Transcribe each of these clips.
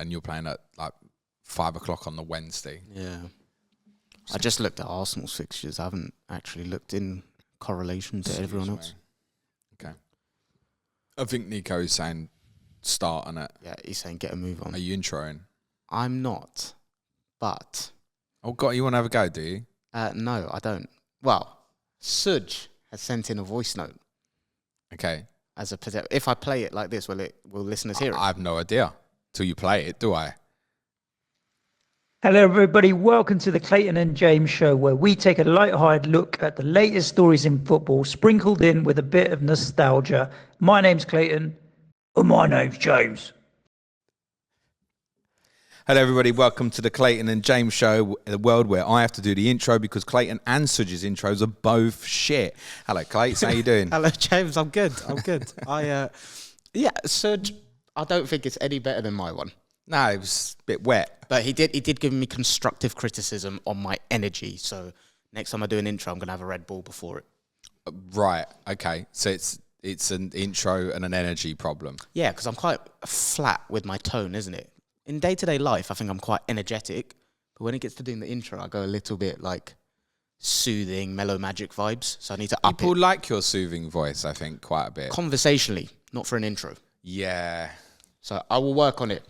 and you're playing at like 5 o'clock on the Wednesday. Yeah. I just looked at Arsenal's fixtures. I haven't actually looked in correlation to everyone else. Okay. I think Nico is saying start on it. Yeah, he's saying get a move on. Are you introing? I'm not, but... Oh, God, you want to have a go, do you? No, I don't. Well, Suj has sent in a voice note. Okay. If I play it like this, will listeners hear it? I have no idea till you play it, do I? Hello, everybody. Welcome to the Clayton and James Show, where we take a light-hearted look at the latest stories in football, sprinkled in with a bit of nostalgia. My name's Clayton, and my name's James. Hello, everybody. Welcome to the Clayton and James Show, the world where I have to do the intro because Clayton and Suj's intros are both shit. Hello, Clayton. How you doing? Hello, James. I'm good. Suj, I don't think it's any better than my one. No, it was a bit wet. But he did give me constructive criticism on my energy. So next time I do an intro, I'm going to have a Red Bull before it. Right. Okay. So it's an intro and an energy problem. Yeah, because I'm quite flat with my tone, isn't it? In day-to-day life, I think I'm quite energetic. But when it gets to doing the intro, I go a little bit like soothing, mellow magic vibes. So I need to up it. People like your soothing voice, I think, quite a bit. Conversationally, not for an intro. Yeah. So I will work on it.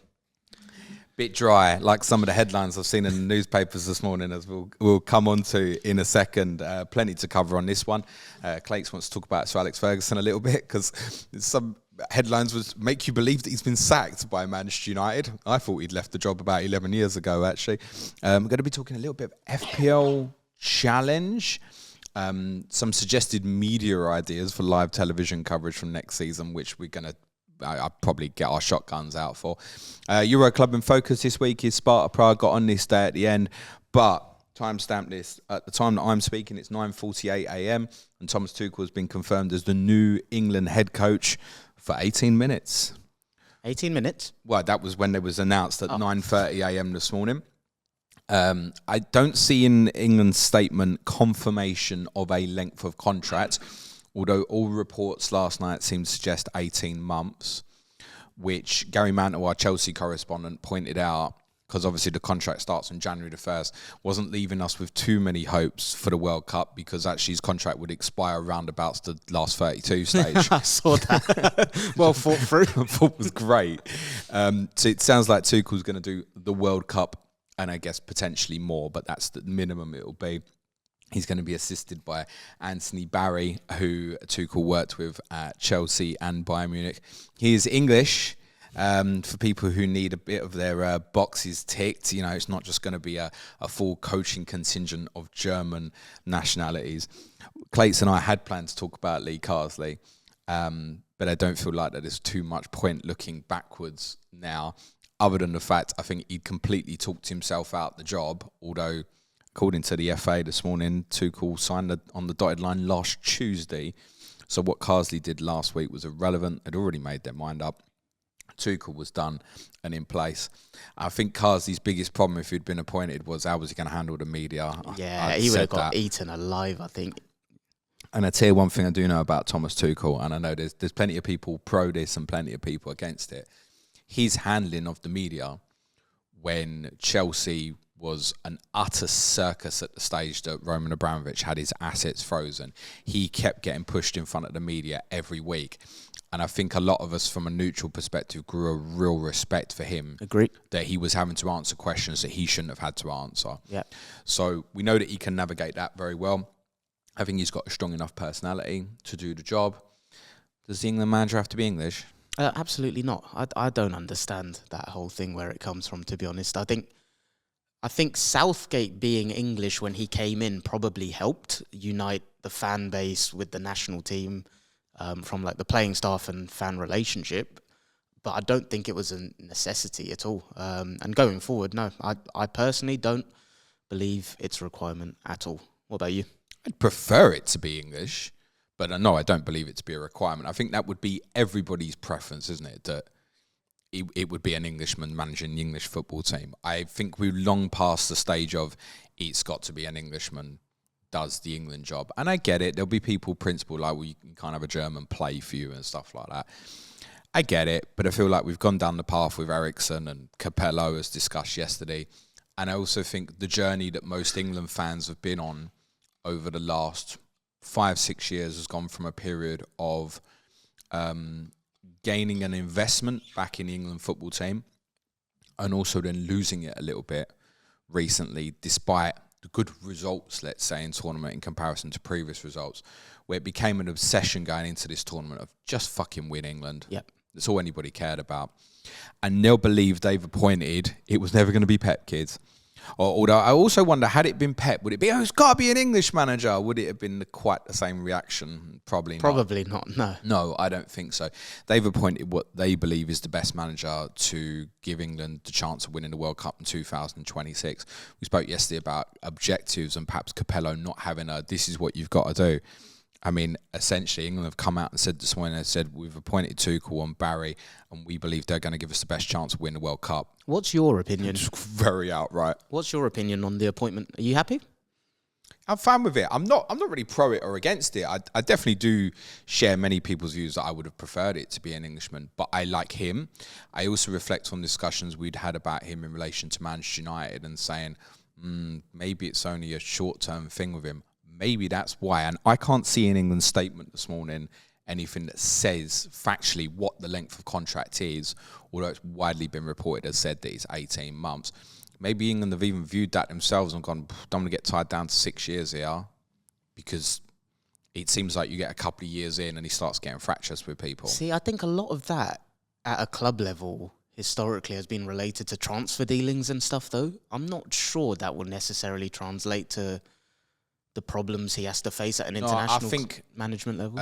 Bit dry, like some of the headlines I've seen in the newspapers this morning, as we'll come on to in a second. Plenty to cover on this one. Clates wants to talk about Sir Alex Ferguson a little bit because some headlines would make you believe that he's been sacked by Manchester United. I thought he'd left the job about 11 years ago, actually. We're going to be talking a little bit of FPL challenge, some suggested media ideas for live television coverage from next season, which we're going to I'll probably get our shotguns out for. Euro Club in focus this week is Sparta Prague, got on this day at the end, but timestamp this. At the time that I'm speaking, it's 9:48 a.m. and Thomas Tuchel has been confirmed as the new England head coach for 18 minutes. 18 minutes? Well, that was when it was announced at 9:30 a.m. this morning. I don't see in England's statement confirmation of a length of contract, although all reports last night seemed to suggest 18 months, which Gary Mantle, our Chelsea correspondent, pointed out, because obviously the contract starts on January the 1st, wasn't leaving us with too many hopes for the World Cup because actually his contract would expire around about the last 32 stage. I saw that. Well thought through. I thought was great. So it sounds like Tuchel's going to do the World Cup and I guess potentially more, but that's the minimum it'll be. He's going to be assisted by Anthony Barry, who Tuchel worked with at Chelsea and Bayern Munich. He is English. For people who need a bit of their boxes ticked, you know, it's not just going to be a full coaching contingent of German nationalities. Clates and I had planned to talk about Lee Carsley, but I don't feel like that there's too much point looking backwards now, other than the fact I think he completely talked himself out the job, although according to the FA this morning, Tuchel signed on the dotted line last Tuesday. So what Carsley did last week was irrelevant. They'd already made their mind up. Tuchel was done and in place. I think Carsley's biggest problem, if he'd been appointed, was how was he going to handle the media? Yeah, he would have got eaten alive, I think. And I tell you one thing I do know about Thomas Tuchel, and I know there's plenty of people pro this and plenty of people against it. His handling of the media when Chelsea was an utter circus at the stage that Roman Abramovich had his assets frozen. He kept getting pushed in front of the media every week. And I think a lot of us from a neutral perspective grew a real respect for him. Agreed. That he was having to answer questions that he shouldn't have had to answer. Yeah. So we know that he can navigate that very well. I think he's got a strong enough personality to do the job. Does the England manager have to be English? Absolutely not. I don't understand that whole thing, where it comes from, to be honest. I think Southgate being English when he came in probably helped unite the fan base with the national team, from like the playing staff and fan relationship. But I don't think it was a necessity at all. And going forward, no, I personally don't believe it's a requirement at all. What about you? I'd prefer it to be English, but no, I don't believe it to be a requirement. I think that would be everybody's preference, isn't it? That it would be an Englishman managing the English football team. I think we're long past the stage of it's got to be an Englishman does the England job. And I get it. There'll be people, principle, like, well, you can kind of have a German play for you and stuff like that. I get it, but I feel like we've gone down the path with Ericsson and Capello, as discussed yesterday. And I also think the journey that most England fans have been on over the last 5-6 years has gone from a period of gaining an investment back in the England football team and also then losing it a little bit recently, despite the good results, let's say, in tournament in comparison to previous results, where it became an obsession going into this tournament of just fucking win England. Yep. That's all anybody cared about. And they'll believe they've appointed, it was never going to be Pep, kids. Although I also wonder, had it been Pep, would it be, it's got to be an English manager? Would it have been quite the same reaction? Probably not, no. No, I don't think so. They've appointed what they believe is the best manager to give England the chance of winning the World Cup in 2026. We spoke yesterday about objectives and perhaps Capello not having this is what you've got to do. I mean, essentially, England have come out and said this morning, they said, we've appointed Tuchel and Barry, and we believe they're going to give us the best chance of winning the World Cup. What's your opinion? Just very outright. What's your opinion on the appointment? Are you happy? I'm fine with it. I'm not really pro it or against it. I definitely do share many people's views that I would have preferred it to be an Englishman, but I like him. I also reflect on discussions we'd had about him in relation to Manchester United and saying, maybe it's only a short-term thing with him. Maybe that's why. And I can't see in England's statement this morning anything that says factually what the length of contract is, although it's widely been reported as said that it's 18 months. Maybe England have even viewed that themselves and gone, don't want to get tied down to 6 years here, because it seems like you get a couple of years in and he starts getting fractures with people. See, I think a lot of that at a club level historically has been related to transfer dealings and stuff, though. I'm not sure that will necessarily translate to the problems he has to face at an international management level.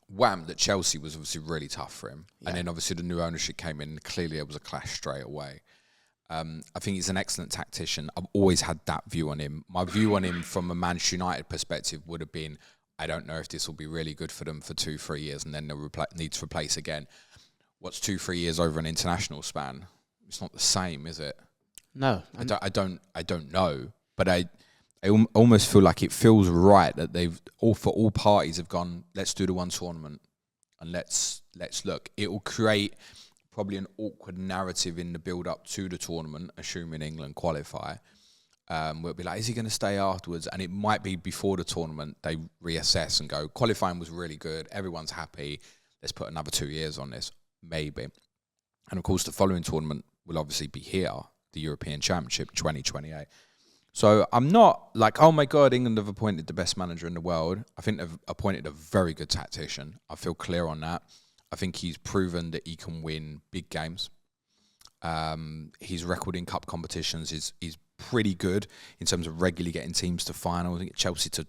Wham, that Chelsea was obviously really tough for him. Yeah. And then obviously the new ownership came in. Clearly there was a clash straight away. I think he's an excellent tactician. I've always had that view on him. My view on him from a Manchester United perspective would have been, I don't know if this will be really good for them for 2-3 years and then they'll need to replace again. What's 2-3 years over an international span? It's not the same, is it? No. I don't know. But I almost feel like it feels right that all parties have gone, let's do the one tournament and let's look. It will create probably an awkward narrative in the build-up to the tournament, assuming England qualify. Where it'll be like, is he going to stay afterwards? And it might be before the tournament, they reassess and go, qualifying was really good, everyone's happy, let's put another 2 years on this, maybe. And of course, the following tournament will obviously be here, the European Championship 2028. So I'm not like, oh my God, England have appointed the best manager in the world. I think they've appointed a very good tactician. I feel clear on that. I think he's proven that he can win big games. His record in cup competitions is pretty good in terms of regularly getting teams to final. I think Chelsea to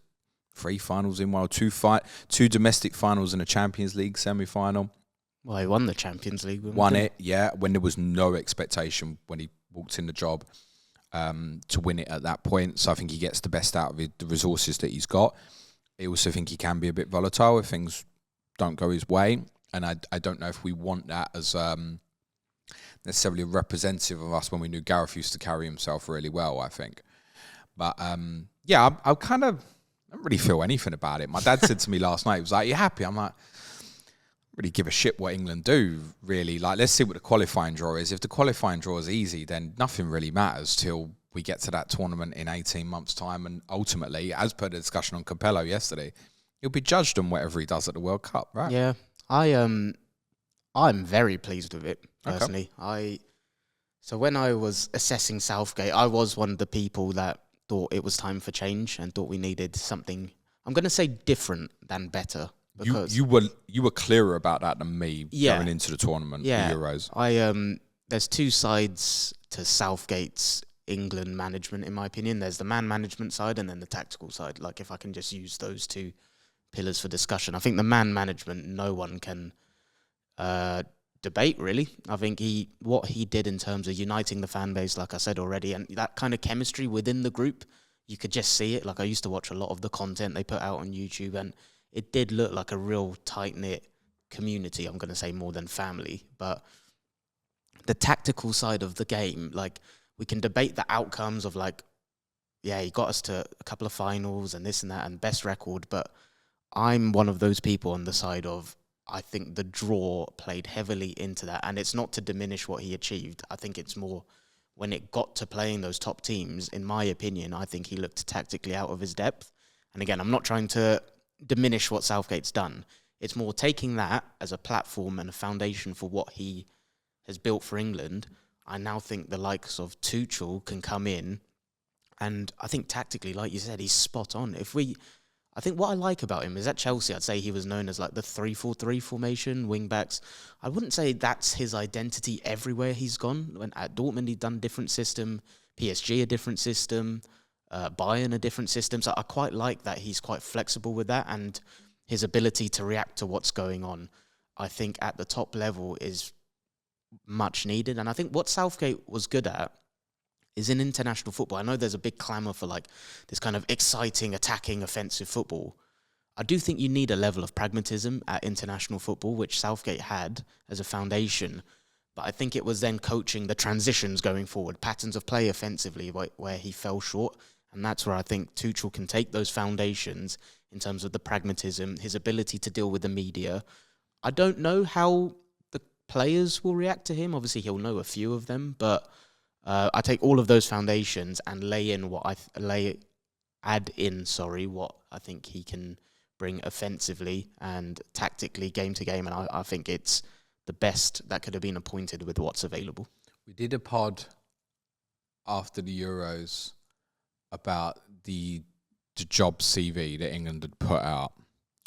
3 finals in one, 2 domestic finals in a Champions League semi-final. Well, he won the Champions League. Won it, yeah, when there was no expectation when he walked in the job to win it at that point. So I think he gets the best out of the resources that he's got. I also think he can be a bit volatile if things don't go his way. And I don't know if we want that as necessarily representative of us when we knew Gareth used to carry himself really well, I think. But, yeah, I don't really feel anything about it. My dad said to me last night, he was like, you happy? I'm like, really give a shit what England do, really. Like, let's see what the qualifying draw is. If the qualifying draw is easy, then nothing really matters till we get to that tournament in 18 months' time. And ultimately, as per the discussion on Capello yesterday, he'll be judged on whatever he does at the World Cup, right? Yeah. I'm very pleased with it, personally. Okay. So when I was assessing Southgate, I was one of the people that thought it was time for change and thought we needed something, I'm going to say different than better. Because you were clearer about that than me going into the tournament, the Euros. There's 2 sides to Southgate's England management, in my opinion. There's the man management side and then the tactical side. Like, if I can just use those 2 pillars for discussion. I think the man management, no one can debate, really. I think what he did in terms of uniting the fan base, like I said already, and that kind of chemistry within the group, you could just see it. Like, I used to watch a lot of the content they put out on YouTube, and it did look like a real tight-knit community, I'm going to say more than family. But the tactical side of the game, like, we can debate the outcomes of, like, yeah, he got us to a couple of finals and this and that and best record, but I'm one of those people on the side of, I think the draw played heavily into that. And it's not to diminish what he achieved. I think it's more when it got to playing those top teams, in my opinion, I think he looked tactically out of his depth. And again, I'm not trying to diminish what Southgate's done. It's more taking that as a platform and a foundation for what he has built for England. I now think the likes of Tuchel can come in, and I think tactically, like you said, he's spot on. I think what I like about him is at Chelsea, I'd say he was known as like the 3-4-3 formation, wing backs. I wouldn't say that's his identity everywhere he's gone. When at Dortmund, he'd done a different system, PSG a different system, Bayern a different system. So I quite like that he's quite flexible with that, and his ability to react to what's going on, I think at the top level is much needed. And I think what Southgate was good at is in international football. I know there's a big clamour for like this kind of exciting, attacking, offensive football. I do think you need a level of pragmatism at international football, which Southgate had as a foundation. But I think it was then coaching the transitions going forward, patterns of play offensively where he fell short. And that's where I think Tuchel can take those foundations in terms of the pragmatism, his ability to deal with the media. I don't know how the players will react to him. Obviously, he'll know a few of them, but I take all of those foundations and add in what I think he can bring offensively and tactically, game to game, and I think it's the best that could have been appointed with what's available. We did a pod after the Euros about the job CV that England had put out,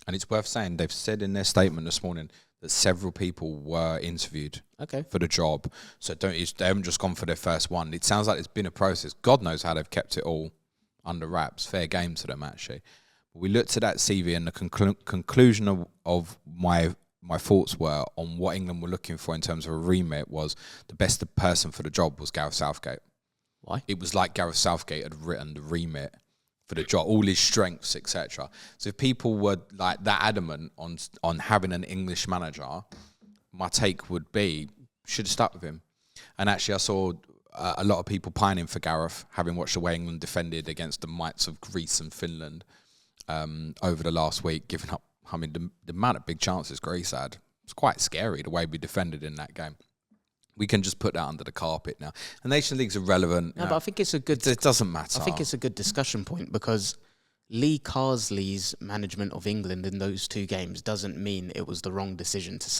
and it's worth saying they've said in their statement this morning that several people were interviewed for the job. So they haven't just gone for their first one. It sounds like it's been a process. God knows how they've kept it all under wraps. Fair game to them, actually. But we looked at that CV, and the conclusion of my thoughts were on what England were looking for in terms of a remit was the best person for the job was Gareth Southgate. Why? It was like Gareth Southgate had written the remit for the job, all his strengths, etc. So if people were like that adamant on having an English manager, my take would be should have stuck with him. And actually, I saw a lot of people pining for Gareth, having watched the way England defended against the mites of Greece and Finland over the last week, giving up. I mean, the amount of big chances Greece had, it's quite scary the way we defended in that game. We can just put that under the carpet now. The Nation League's irrelevant. No, but I think it's a good... It doesn't matter. I think it's a good discussion point because Lee Carsley's management of England in those two games doesn't mean it was the wrong decision to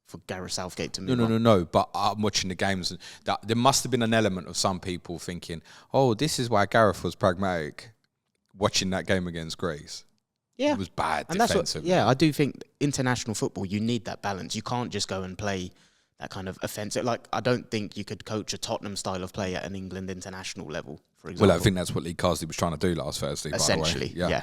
for Gareth Southgate to move on. No. But I'm watching the games, and there must have been an element of some people thinking, oh, this is why Gareth was pragmatic watching that game against Greece. Yeah. It was bad and defensively. I do think international football, you need that balance. You can't just go and play that kind of offensive. Like, I don't think you could coach a Tottenham style of play at an England international level, for example. Well, I think that's what Lee Carsley was trying to do last Thursday, essentially, by the way. yeah.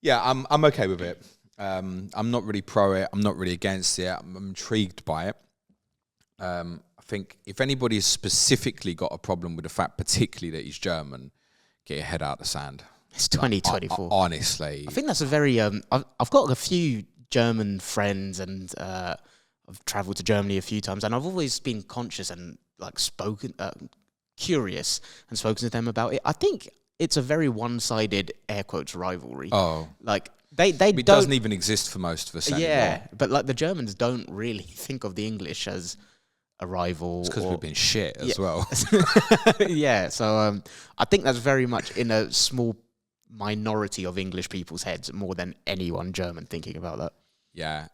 Yeah, I'm okay with it. I'm not really pro it. I'm not really against it. I'm intrigued by it. I think if anybody's specifically got a problem with the fact, particularly that he's German, get your head out of the sand. It's 2024. Honestly. I think that's a very... I've got a few German friends, and I've travelled to Germany a few times, and I've always been conscious and curious and spoken to them about it. I think it's a very one-sided, air quotes, rivalry. Oh. Like, it doesn't even exist for most of us anymore. Yeah, but like the Germans don't really think of the English as a rival. It's because we've been shit as well. Yeah, so I think that's very much in a small minority of English people's heads more than anyone German thinking about that. Yeah,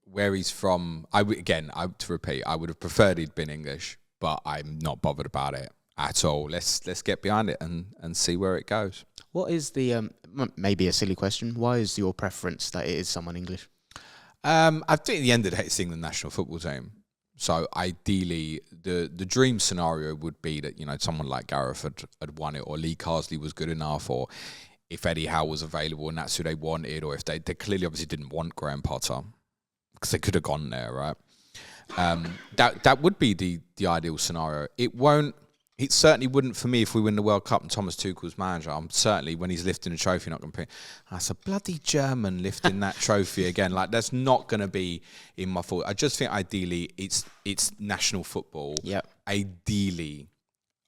where he's from, to repeat, I would have preferred he'd been English, but I'm not bothered about it at all. Let's get behind it and see where it goes. What is the maybe a silly question? Why is your preference that it is someone English? I think at the end of the day, it's England national football team. So ideally, the dream scenario would be that, you know, someone like Gareth had won it, or Lee Carsley was good enough, or if Eddie Howe was available and that's who they wanted, or if they clearly obviously didn't want Graham Potter because they could have gone there, right? That would be the ideal scenario. It certainly wouldn't for me if we win the World Cup and Thomas Tuchel's manager. I'm certainly, when he's lifting a trophy, not going to be, that's a bloody German lifting that trophy again. Like, that's not going to be in my thought. I just think ideally it's national football. Yeah. Ideally,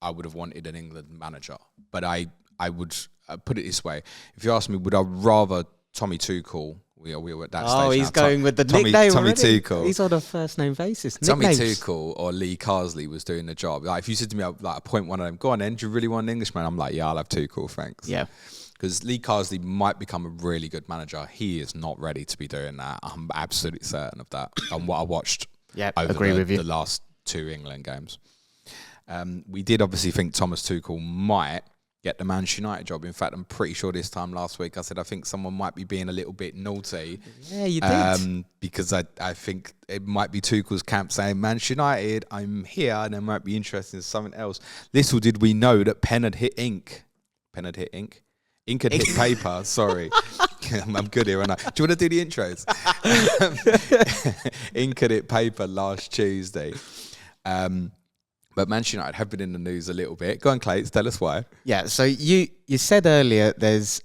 I would have wanted an England manager. But I would put it this way. If you ask me, would I rather Tommy Tuchel. We were at that stage. Oh, he's now. going with the nickname Tommy already. Tuchel. He's on a first name basis. Tommy Nicknames. Tuchel or Lee Carsley was doing the job. Like, if you said to me, like, appoint one of them, go on then, do you really want an Englishman? I'm like, yeah, I'll have Tuchel, thanks. Yeah. Because Lee Carsley might become a really good manager. He is not ready to be doing that. I'm absolutely certain of that. And what I watched over the last 2 England games. We did obviously think Thomas Tuchel might get the Manchester United job. In fact, I'm pretty sure this time last week I said I think someone might be being a little bit naughty. Yeah, you did. Because I think it might be Tuchel's camp saying, Manchester United, I'm here, and they might be interested in something else. Little did we know that pen had hit ink. Pen had hit ink? Ink had hit paper, sorry. I'm good here, aren't I? Do you want to do the intros? Ink had hit paper last Tuesday. But Manchester United have been in the news a little bit. Go on, Clayton, tell us why. Yeah, so you said earlier there's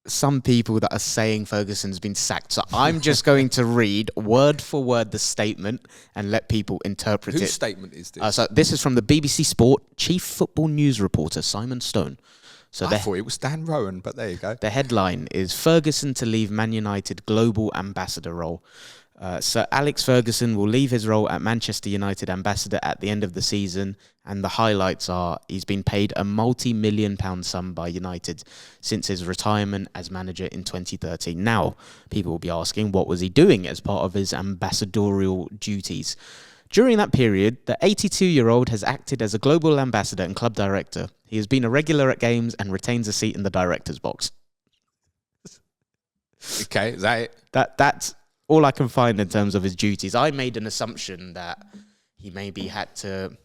some people that are saying Ferguson's been sacked. So I'm just going to read word for word the statement and let people interpret it. Whose statement is this? So this is from the BBC Sport chief football news reporter, Simon Stone. So I thought it was Dan Rowan, but there you go. The headline is Ferguson to leave Man United global ambassador role. Sir Alex Ferguson will leave his role at Manchester United ambassador at the end of the season, and the highlights are he's been paid a multi-million-pound sum by United since his retirement as manager in 2013. Now, people will be asking, what was he doing as part of his ambassadorial duties? During that period, the 82-year-old has acted as a global ambassador and club director. He has been a regular at games and retains a seat in the director's box. Okay, is that it? That's all I can find in terms of his duties. I made an assumption that he maybe had to,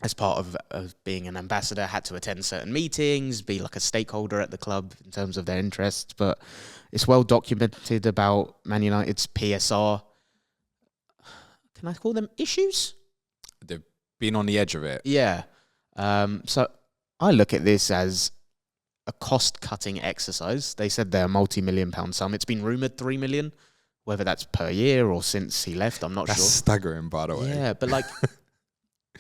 as part of being an ambassador, had to attend certain meetings, be like a stakeholder at the club in terms of their interests. But it's well documented about Man United's PSR. Can I call them issues? They've been on the edge of it. Yeah. So I look at this as a cost-cutting exercise. They said they're a multi-million-pound sum. It's been rumoured 3 million. Whether that's per year or since he left, I'm not sure. That's staggering, by the way. Yeah, but like,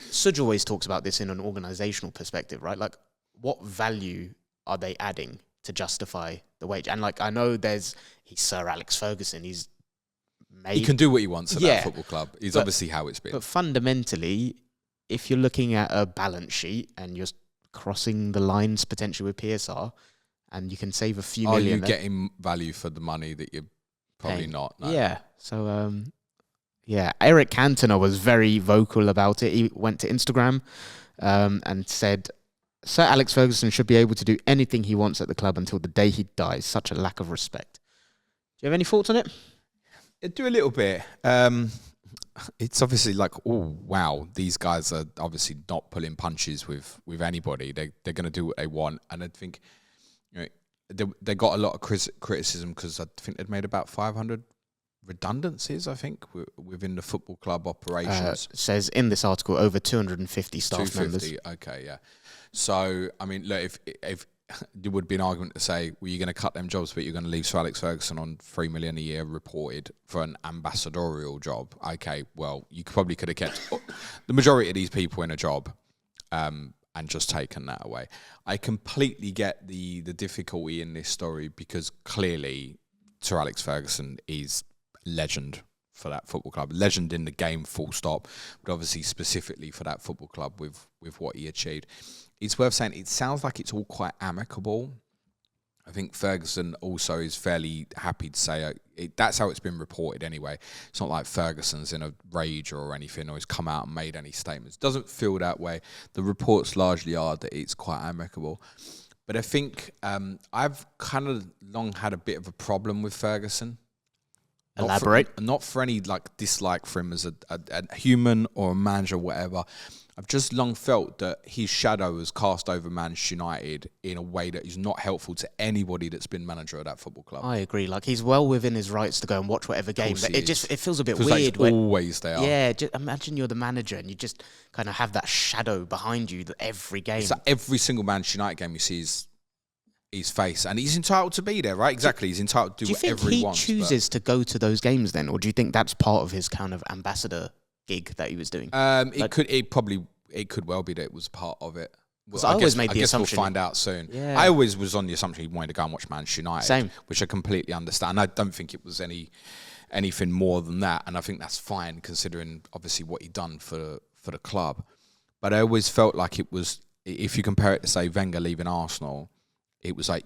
Sudge always talks about this in an organisational perspective, right? Like, what value are they adding to justify the wage? And like, I know he's Sir Alex Ferguson. He can do what he wants at that football club. He's obviously how it's been. But fundamentally, if you're looking at a balance sheet and you're crossing the lines potentially with PSR, and you can save a few million. Are you getting value for the money that you're probably not? No. Yeah. So, Eric Cantona was very vocal about it. He went to Instagram and said, Sir Alex Ferguson should be able to do anything he wants at the club until the day he dies. Such a lack of respect. Do you have any thoughts on it? I do a little bit. It's obviously like, oh, wow, these guys are obviously not pulling punches with anybody. They're going to do what they want. And I think they got a lot of criticism because I think they'd made about 500 redundancies, I think, within the football club operations. Says in this article, over 250 staff members. Okay, yeah. So, I mean, look, if there would be an argument to say, well, you're going to cut them jobs, but you're going to leave Sir Alex Ferguson on $3 million a year reported for an ambassadorial job. Okay, well, you probably could have kept the majority of these people in a job and just taken that away. I completely get the difficulty in this story because clearly Sir Alex Ferguson is legend for that football club, legend in the game, full stop, but obviously specifically for that football club with what he achieved. It's worth saying it sounds like it's all quite amicable. I think Ferguson also is fairly happy to say that's how it's been reported anyway. It's not like Ferguson's in a rage or anything or has come out and made any statements. Doesn't feel that way. The reports largely are that it's quite amicable. But I think I've kind of long had a bit of a problem with Ferguson. Elaborate. Not for any like dislike for him as a human or a manager or whatever. I've just long felt that his shadow has cast over Manchester United in a way that is not helpful to anybody that's been manager of that football club. I agree. Like, he's well within his rights to go and watch whatever game. But it feels a bit weird. Like it's always there. Yeah, just imagine you're the manager and you just kind of have that shadow behind you that every game. It's like every single Manchester United game you see his face, and he's entitled to be there, right? Exactly. He's entitled to do whatever he wants. Do you think he chooses to go to those games then, or do you think that's part of his kind of ambassador gig that he was doing? It could well be that it was part of it. Because I always made the guess assumption. We'll find out soon. Yeah. I always was on the assumption he wanted to go and watch Manchester United. Same. Which I completely understand. I don't think it was anything more than that, and I think that's fine considering obviously what he'd done for the club. But I always felt like it was, if you compare it to say Wenger leaving Arsenal, it was like,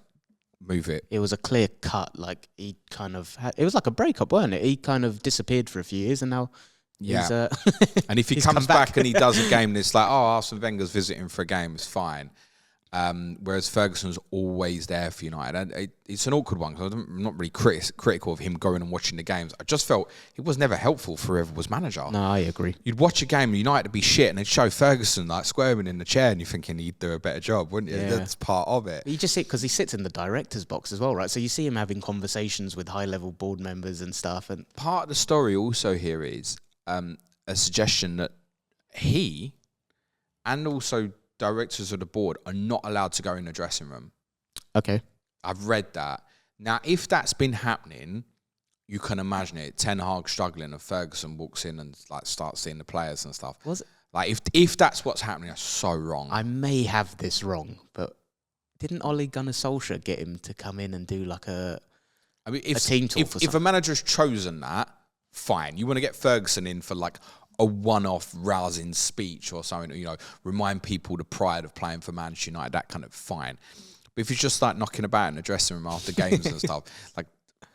move it. It was a clear cut. Like he kind of it was like a breakup, wasn't it? He kind of disappeared for a few years, and now he's, and if he comes back and he does a game, and it's like, oh, Arsene Wenger's visiting for a game, it's fine. Whereas Ferguson's always there for United. And it's an awkward one because I'm not really critical of him going and watching the games. I just felt he was never helpful for whoever was manager. No, I agree. You'd watch a game and United would be shit and they'd show Ferguson like squirming in the chair and you're thinking he'd do a better job, wouldn't you? Yeah. That's part of it. You just see it because he sits in the director's box as well, right? So you see him having conversations with high-level board members and stuff. And part of the story also here is a suggestion that he and also directors of the board are not allowed to go in the dressing room. Okay. I've read that. Now, if that's been happening, you can imagine it. Ten Hag struggling and Ferguson walks in and like starts seeing the players and stuff. Was it? Like if that's what's happening, that's so wrong. I may have this wrong, but didn't Ole Gunnar Solskjaer get him to come in and do like a team talk? If a manager's chosen that, fine. You want to get Ferguson in for like a one-off rousing speech or something, remind people the pride of playing for Manchester United, that kind of fine. But if you just start knocking about in the dressing room after games and stuff, like,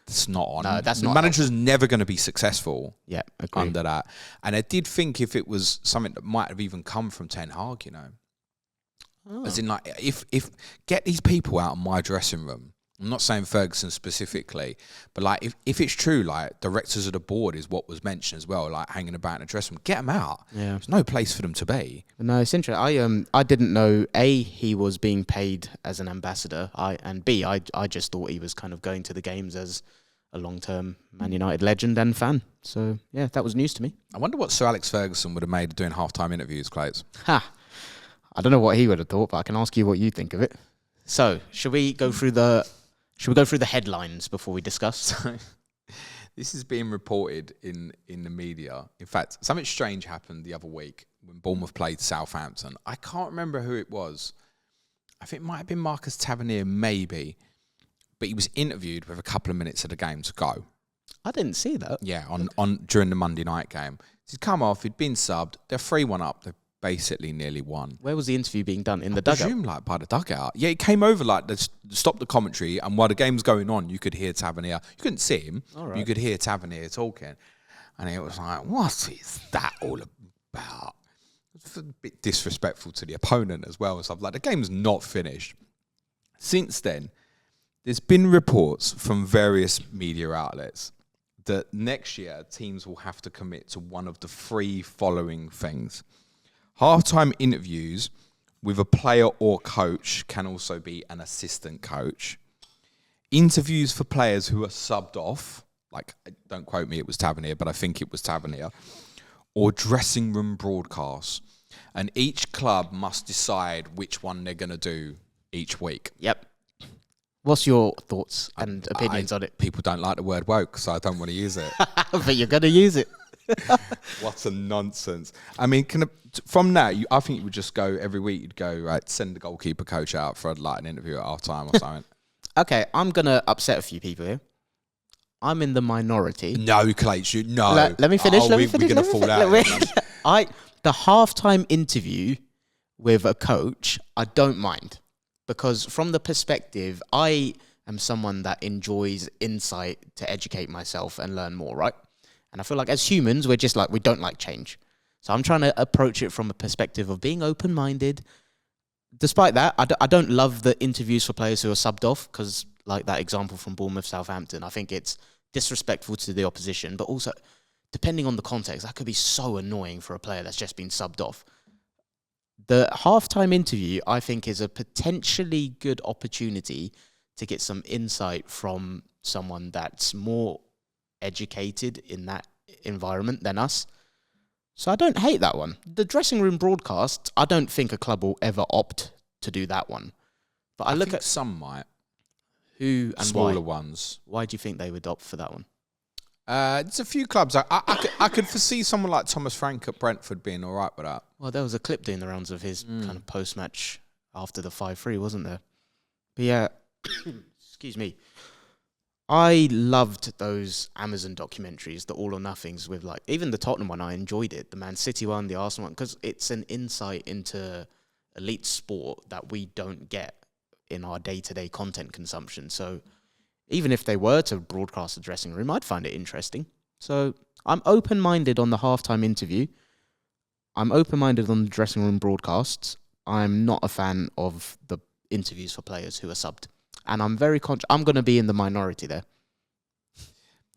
it's not on. No, that's the not. Manager's never going to be successful agree. under that. And I did think if it was something that might have even come from Ten Hag, As in, like, if get these people out of my dressing room. I'm not saying Ferguson specifically, but like if it's true, like directors of the board is what was mentioned as well, like hanging about in the dressing room, get them out. Yeah, there's no place for them to be. No, it's interesting. I didn't know A, he was being paid as an ambassador. And B, I just thought he was kind of going to the games as a long-term Man United legend and fan. So yeah, that was news to me. I wonder what Sir Alex Ferguson would have made of doing halftime interviews, Clayton. I don't know what he would have thought, but I can ask you what you think of it. So should we go through the headlines before we discuss? So, this is being reported in the media. In fact, something strange happened the other week when Bournemouth played Southampton. I can't remember who it was. I think it might have been Marcus Tavernier, maybe. But he was interviewed with a couple of minutes of the game to go. I didn't see that. Yeah, on during the Monday night game. He'd come off, he'd been subbed. They're 3-1 up. They're basically nearly won. Where was the interview being done? In the dugout? I presume, like, by the dugout. Yeah, he came over, like, to stop the commentary, and while the game's going on, you could hear Tavernier. You couldn't see him, but you could hear Tavernier talking. And it was like, what is that all about? It's a bit disrespectful to the opponent as well. And stuff like, the game's not finished. Since then, there's been reports from various media outlets that next year, teams will have to commit to one of the 3 following things. Halftime interviews with a player or coach, can also be an assistant coach. Interviews for players who are subbed off, like, don't quote me, it was Tavernier, but I think it was Tavernier, or dressing room broadcasts. And each club must decide which one they're going to do each week. Yep. What's your thoughts and opinions on it? People don't like the word woke, so I don't want to use it. But you're going to use it. What a nonsense. I mean, from that, I think you would just go every week, you'd go, right, send the goalkeeper coach out for like an interview at half time or something. Okay, I'm going to upset a few people here. I'm in the minority. No, Clayton, no. Let me finish. We're going to fall out. The halftime interview with a coach, I don't mind. Because from the perspective, I am someone that enjoys insight to educate myself and learn more, right? And I feel like as humans, we're just like, we don't like change. So I'm trying to approach it from a perspective of being open-minded. Despite that, I don't love the interviews for players who are subbed off because, like that example from Bournemouth, Southampton, I think it's disrespectful to the opposition. But also, depending on the context, that could be so annoying for a player that's just been subbed off. The halftime interview, I think, is a potentially good opportunity to get some insight from someone that's more educated in that environment than us. So I don't hate that one. The dressing room broadcasts, I don't think a club will ever opt to do that one. But I look think at some might. Who and smaller why? Ones. Why do you think they would opt for that one? There's a few clubs. I could foresee someone like Thomas Frank at Brentford being all right with that. Well, there was a clip doing the rounds of his kind of post-match after the 5-3, wasn't there? But yeah, excuse me. I loved those Amazon documentaries, the All or Nothings with like, even the Tottenham one, I enjoyed it. The Man City one, the Arsenal one, because it's an insight into elite sport that we don't get in our day-to-day content consumption. So even if they were to broadcast the dressing room, I'd find it interesting. So I'm open-minded on the halftime interview. I'm open-minded on the dressing room broadcasts. I'm not a fan of the interviews for players who are subbed. And I'm very I'm going to be in the minority there.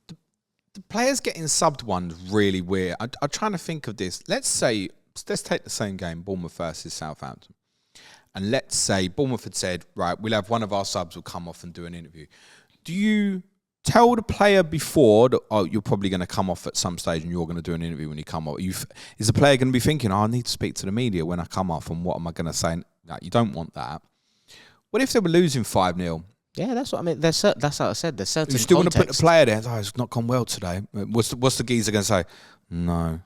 The players getting subbed one's really weird. I'm trying to think of this. Let's take the same game, Bournemouth versus Southampton. And let's say Bournemouth had said, right, we'll have one of our subs will come off and do an interview. Do you tell the player before that, oh, you're probably going to come off at some stage and you're going to do an interview when you come off? Is the player going to be thinking, oh, I need to speak to the media when I come off, and what am I going to say? No, you don't want that. What if they were losing 5-0? Yeah, that's what I mean. That's how I said. There's certain You still context. want to put the player there. Oh, it's not gone well today. What's the geezer going to say? No.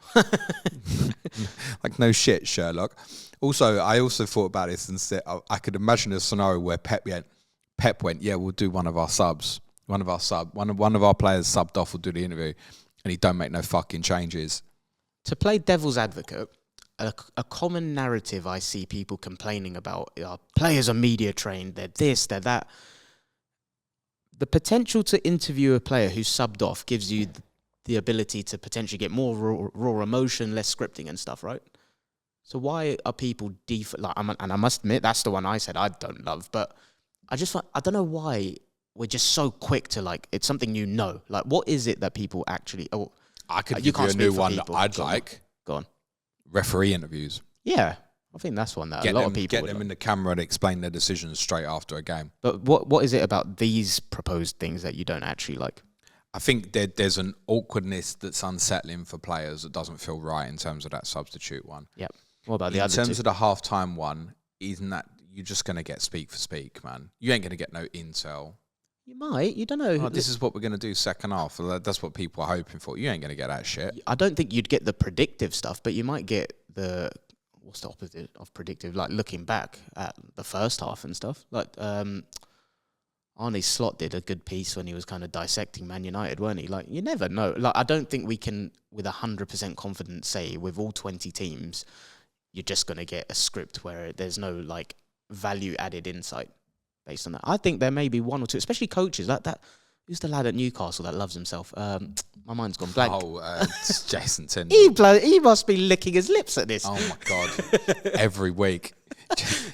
Like, no shit, Sherlock. Also, I also thought about this and said I could imagine a scenario where Pep went, yeah, we'll do one of our subs. One of our players subbed off will do the interview, and he don't make no fucking changes. To play devil's advocate, a common narrative I see people complaining about are players are media trained, they're this, they're that. The potential to interview a player who's subbed off gives you the ability to potentially get more raw emotion, less scripting and stuff, right? So why are people and I must admit, that's the one I said I don't love, but I don't know why we're just so quick to like, it's something you know. Like, what is it that people actually... Oh, I could give you a new one that I'd like. Go on. Referee interviews. Yeah, I think that's one that a lot of people get them in the camera and explain their decisions straight after a game. But what is it about these proposed things that you don't actually like? I think there's an awkwardness that's unsettling for players that doesn't feel right in terms of that substitute one. Yep. What about the other two? In terms of the halftime one, isn't that you're just going to get speak for speak, man? You ain't going to get no intel. You might. You don't know. Oh, this is what we're going to do second half. That's what people are hoping for. You ain't going to get that shit. I don't think you'd get the predictive stuff, but you might get the... What's the opposite of predictive? Like looking back at the first half and stuff. Like Arne Slot did a good piece when he was kind of dissecting Man United, weren't he? Like, you never know. Like, I don't think we can, with 100% confidence, say with all 20 teams, you're just going to get a script where there's no like value added insight based on that. I think there may be one or two, especially coaches like that. Who's the lad at Newcastle that loves himself? My mind's gone blank. Oh, it's Jason Tyndall. He must be licking his lips at this. Oh my god! Every week,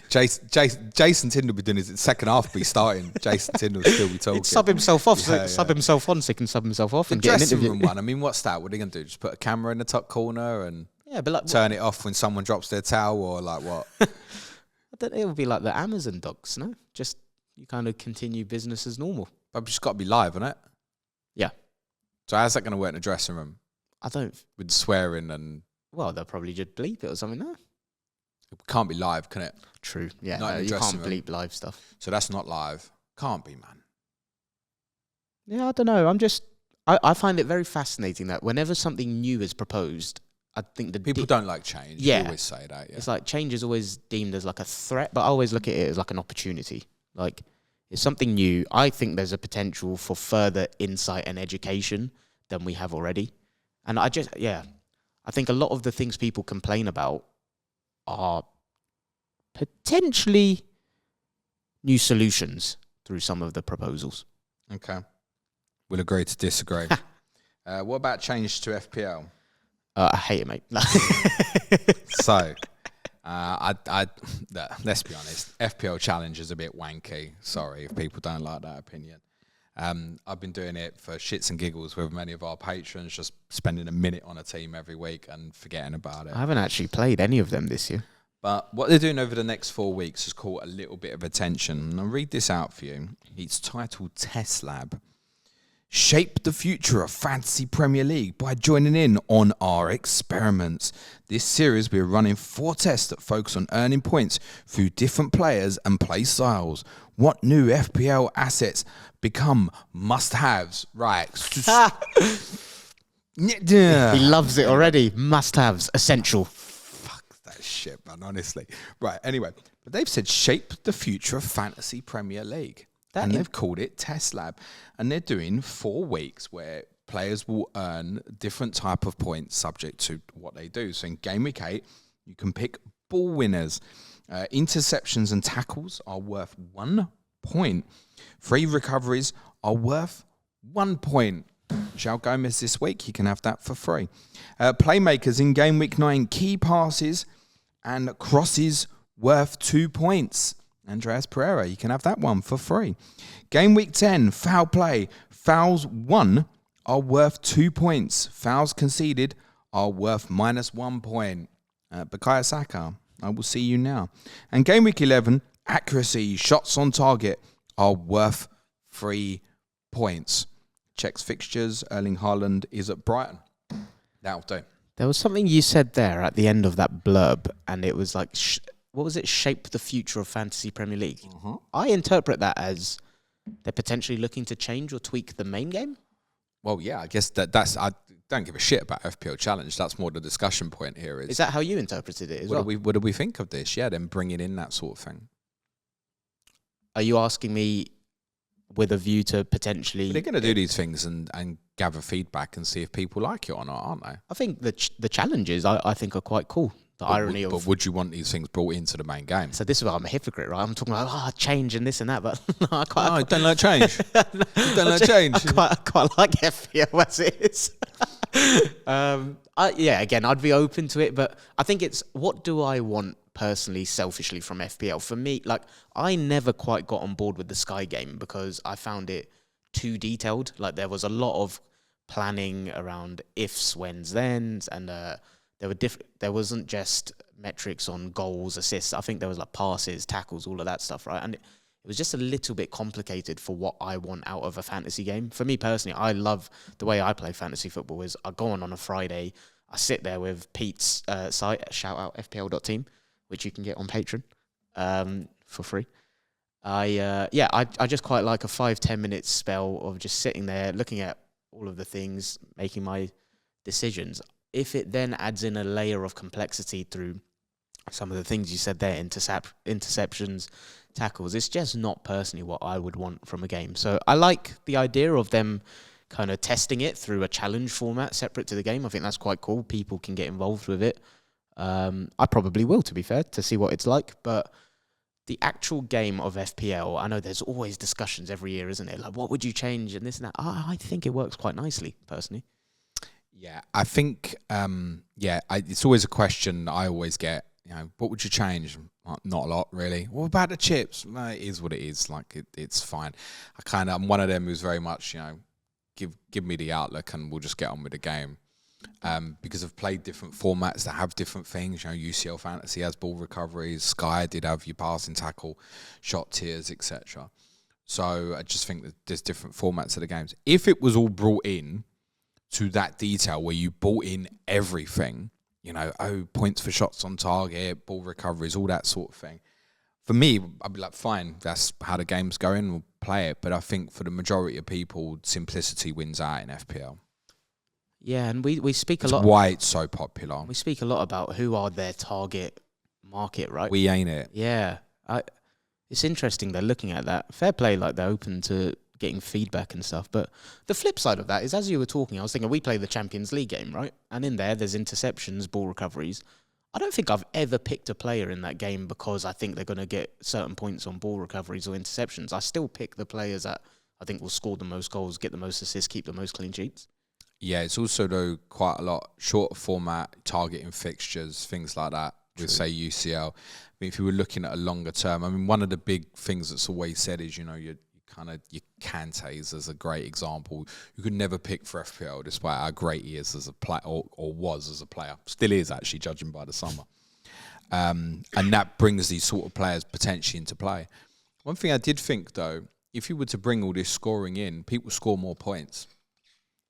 Jason Tyndall be doing his second half. Be starting. Jason Tyndall will still be talking. He'd sub himself off, sub himself on, so he can sub himself off the and get an dressing interview. room one. I mean, what's that? What are they gonna do? Just put a camera in the top corner and but like, turn it off when someone drops their towel, or like what? I don't know, it would be like the Amazon docs, no? Just you kind of continue business as normal. But it's just got to be live, isn't it? Yeah. So how's that going to work in the dressing room? I don't... With swearing and... Well, they'll probably just bleep it or something, no? It can't be live, can it? True. Yeah, Not in the you dressing can't room. bleep live stuff. So that's not live. Can't be, man. Yeah, I don't know. I find it very fascinating that whenever something new is proposed, I think People don't like change. Yeah. You always say that, yeah. It's like change is always deemed as like a threat, but I always look at it as like an opportunity. Like, it's something new. I think there's a potential for further insight and education than we have already. And I think a lot of the things people complain about are potentially new solutions through some of the proposals. Okay. We'll agree to disagree. What about change to FPL? I hate it, mate. So, let's be honest. FPL challenge is a bit wanky. Sorry if people don't like that opinion. I've been doing it for shits and giggles with many of our patrons, just spending a minute on a team every week and forgetting about it. I haven't actually played any of them this year. But what they're doing over the next 4 weeks has caught a little bit of attention. And I'll read this out for you. It's titled Test Lab. Shape the future of Fantasy Premier League by joining in on our experiments. This series we're running 4 tests that focus on earning points through different players and play styles. What new FPL assets become must-haves? Right. He loves it already. Must-haves. Essential. Fuck that shit, man, honestly. Right, anyway. But they've said shape the future of Fantasy Premier League. They've called it Test Lab. And they're doing 4 weeks where players will earn different type of points subject to what they do. So in Game Week 8, you can pick ball winners. Interceptions and tackles are worth 1 point. Free recoveries are worth 1 point. João Gomez this week, you can have that for free. Playmakers in Game Week 9, key passes and crosses worth 2 points. Andreas Pereira, you can have that one for free. Game Week 10, foul play. Fouls won are worth 2 points. Fouls conceded are worth -1 point. Bukayo Saka, I will see you now. And Game Week 11, accuracy, shots on target are worth 3 points. Checks fixtures, Erling Haaland is at Brighton. That'll do. There was something you said there at the end of that blurb, and it was like, what was it? Shape the future of Fantasy Premier League. Mm-hmm. I interpret that as they're potentially looking to change or tweak the main game. Well, yeah, I guess that's... I don't give a shit about FPL Challenge. That's more the discussion point here. Is that how you interpreted it as well? What do we think of this? Yeah, then bringing in that sort of thing. Are you asking me with a view to potentially... But they're going to do these things and gather feedback and see if people like it or not, aren't they? I think the challenges, I think, are quite cool. But would you want these things brought into the main game? So this is why I'm a hypocrite, right? I'm talking about change and this and that, but I don't like change. You don't like change. I quite like FPL as it is. Again, I'd be open to it, but I think it's what do I want personally, selfishly from FPL? For me, like I never quite got on board with the Sky game because I found it too detailed. Like there was a lot of planning around ifs, whens, thens, and there wasn't just metrics on goals, assists. I think there was like passes, tackles, all of that stuff, right? And it was just a little bit complicated for what I want out of a fantasy game. For me personally, I love the way I play fantasy football is I go on a Friday, I sit there with Pete's site, shout out FPL.team, which you can get on Patreon for free. I just quite like a 5-10 minute spell of just sitting there, looking at all of the things, making my decisions. If it then adds in a layer of complexity through some of the things you said there, interceptions, tackles, it's just not personally what I would want from a game. So I like the idea of them kind of testing it through a challenge format separate to the game. I think that's quite cool. People can get involved with it. I probably will, to be fair, to see what it's like. But the actual game of FPL, I know there's always discussions every year, isn't it? Like, what would you change and this and that? I think it works quite nicely, personally. Yeah, I think, it's always a question I always get, what would you change? Not a lot, really. What about the chips? No, it is what it is. Like, it's fine. I'm one of them who's very much, give me the outlook and we'll just get on with the game. Because I've played different formats that have different things. UCL Fantasy has ball recoveries. Sky did have your passing tackle, shot tiers, etc. So I just think that there's different formats of the games. If it was all brought in to that detail where you bought in everything, points for shots on target, ball recoveries, all that sort of thing. For me, I'd be like, fine, that's how the game's going, we'll play it. But I think for the majority of people, simplicity wins out in FPL. Yeah, and we speak a lot. That's why it's so popular. We speak a lot about who are their target market, right? We ain't it. Yeah. It's interesting they're looking at that. Fair play, like they're open to getting feedback and stuff. But the flip side of that is, as you were talking, I was thinking we play the Champions League game, right? And in there's interceptions, ball recoveries. I don't think I've ever picked a player in that game because I think they're going to get certain points on ball recoveries or interceptions. I still pick the players that I think will score the most goals, get the most assists, keep the most clean sheets. Yeah, it's also, though, quite a lot shorter format, targeting fixtures, things like that. With, say, UCL. If you were looking at a longer term, one of the big things that's always said is, your Kantes as a great example. You could never pick for FPL despite how great he is as a player, or was as a player. Still is, actually, judging by the summer. And that brings these sort of players potentially into play. One thing I did think, though, if you were to bring all this scoring in, people score more points.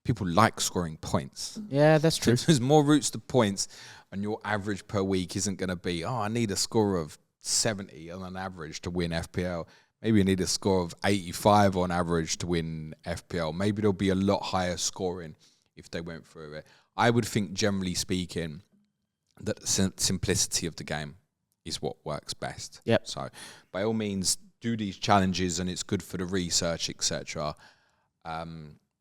People like scoring points. Yeah, that's true. There's more routes to points, and your average per week isn't going to be, I need a score of 70 on an average to win FPL. Maybe you need a score of 85 on average to win FPL. Maybe there'll be a lot higher scoring if they went through it. I would think, generally speaking, that the simplicity of the game is what works best. Yep. So by all means, do these challenges, and it's good for the research, etc.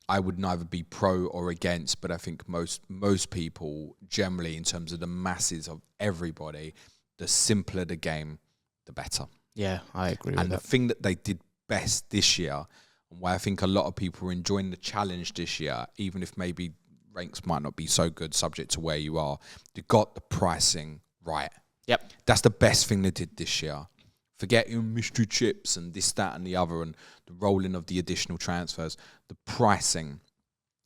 I would neither be pro or against, but I think most people generally, in terms of the masses of everybody, the simpler the game, the better. Yeah, I agree with And that. the thing that they did best this year, and why I think a lot of people are enjoying the challenge this year, even if maybe ranks might not be so good, subject to where you are, they got the pricing right. Yep. That's the best thing they did this year. Forget your mystery chips and this, that, and the other, and the rolling of the additional transfers. The pricing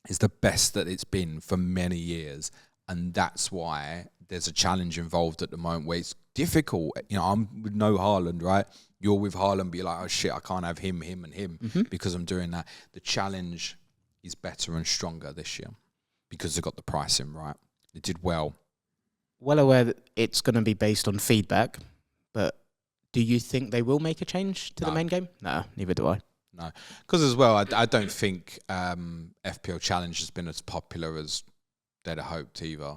is the best that it's been for many years, and that's why there's a challenge involved at the moment where it's difficult. You know, I'm with no Haaland, right? You're with Haaland, but you're like, oh shit, I can't have him, and him because I'm doing that. The challenge is better and stronger this year because they got the pricing right. They did well. Well aware that it's going to be based on feedback, but do you think they will make a change to the main game? No, neither do I. No, because as well, I don't think FPL Challenge has been as popular as they'd have hoped either.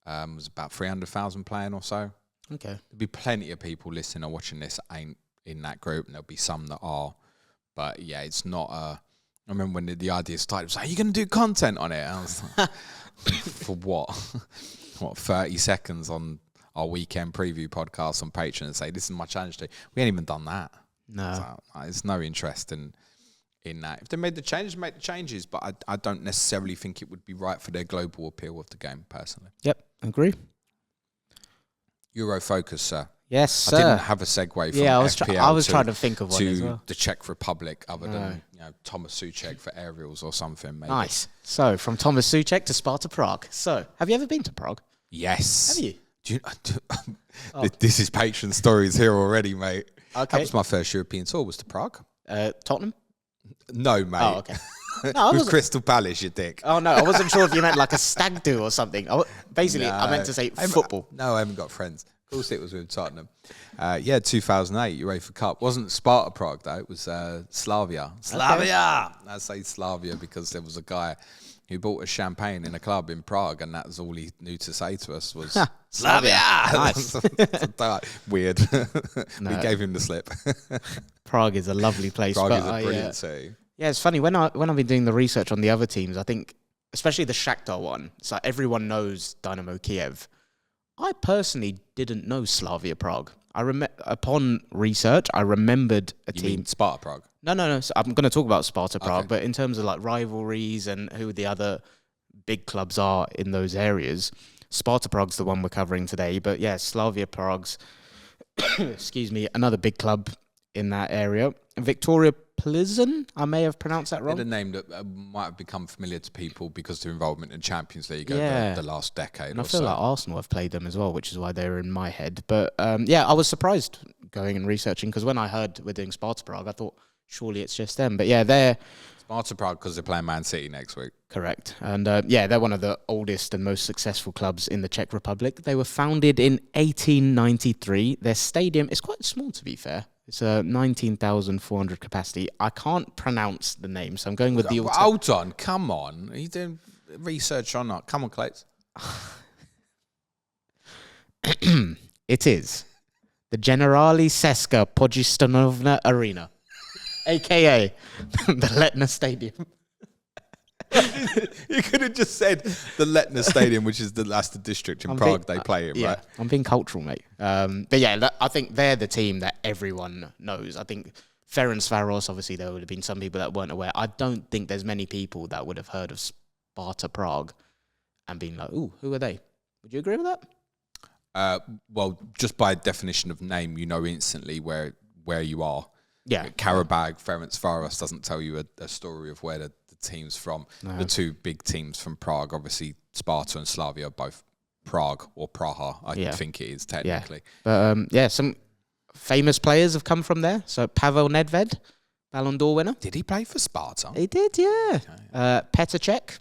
It was about 300,000 playing or so. Okay. There'll be plenty of people listening or watching this ain't in that group, and there'll be some that are. But yeah, it's not I remember when the idea started, it was like, are you going to do content on it? And I was like, for what? What, 30 seconds on our weekend preview podcast on Patreon and say, this is my challenge day. We ain't even done that. No. So, there's no interest in that. If they made the changes, make the changes, but I don't necessarily think it would be right for their global appeal of the game, personally. Yep, agree. Euro focus, sir. Yes, sir. I didn't have a segue from FPL I was trying to think of one as well. the Czech Republic, other than Thomas Souček for aerials or something, maybe. Nice. So, from Thomas Souček to Sparta Prague. So, have you ever been to Prague? Yes. Have you? This is patron stories here already, mate. Okay. That was my first European tour, was to Prague. Tottenham? No, mate. Oh, okay. No, With Crystal Palace, you dick. Oh, no, I wasn't sure if you meant like a stag do or something. Basically, I meant to say football. No, I haven't got friends. Of course it was with Tottenham. 2008, UEFA Cup. Wasn't Sparta Prague, though. It was Slavia. Slavia! Okay. I say Slavia because there was a guy who bought a champagne in a club in Prague, and that was all he knew to say to us was, Slavia! Nice. Weird. No. We gave him the slip. Prague is a lovely place. Prague is a brilliant city. Yeah, it's funny. When I've been doing the research on the other teams, I think, especially the Shakhtar one, it's like everyone knows Dynamo Kiev. I personally didn't know Slavia Prague. Upon research, I remembered a team. Mean Sparta Prague? No. So I'm going to talk about Sparta Prague, Okay. but in terms of like rivalries and who the other big clubs are in those areas, Sparta Prague's the one we're covering today. But yeah, Slavia Prague's, excuse me, another big club in that area. Victoria Plzeň, I may have pronounced that wrong. It's a name that might have become familiar to people because of their involvement in Champions League Yeah. over the last decade And or I feel so. like Arsenal have played them as well, which is why they're in my head. But yeah, I was surprised going and researching because when I heard we're doing Sparta Prague, I thought surely it's just them. But yeah, they're Sparta Prague because they're playing Man City next week. correct. And yeah, they're one of the oldest and most successful clubs in the Czech Republic. They were founded in 1893. Their stadium is quite small, to be fair. It's a 19,400 capacity. I can't pronounce the name, so I'm going with the... Hold on, come on. Are you doing research or not? Come on, Clayton. It is the Generali Seska Pojistanovna Arena, a.k.a. the Letna Stadium. You could have just said the Letna Stadium, which is that's the district in Prague they play in, Yeah, right? I'm being cultural, mate. But yeah, I think they're the team that everyone knows. I think Ferencváros, obviously there would have been some people that weren't aware. I don't think there's many people that would have heard of Sparta Prague and been like, ooh, who are they? Would you agree with that? Well, just by definition of name, you know instantly where you are. Yeah. Karabag, Ferencváros doesn't tell you a story of where the team's from. No. The two big teams from Prague, obviously Sparta and Slavia, are both Prague or Praha, I think it is technically. Yeah. But yeah, some famous players have come from there. So Pavel Nedved, Ballon d'Or winner. Did he play for Sparta? He did, yeah. Petr Cech.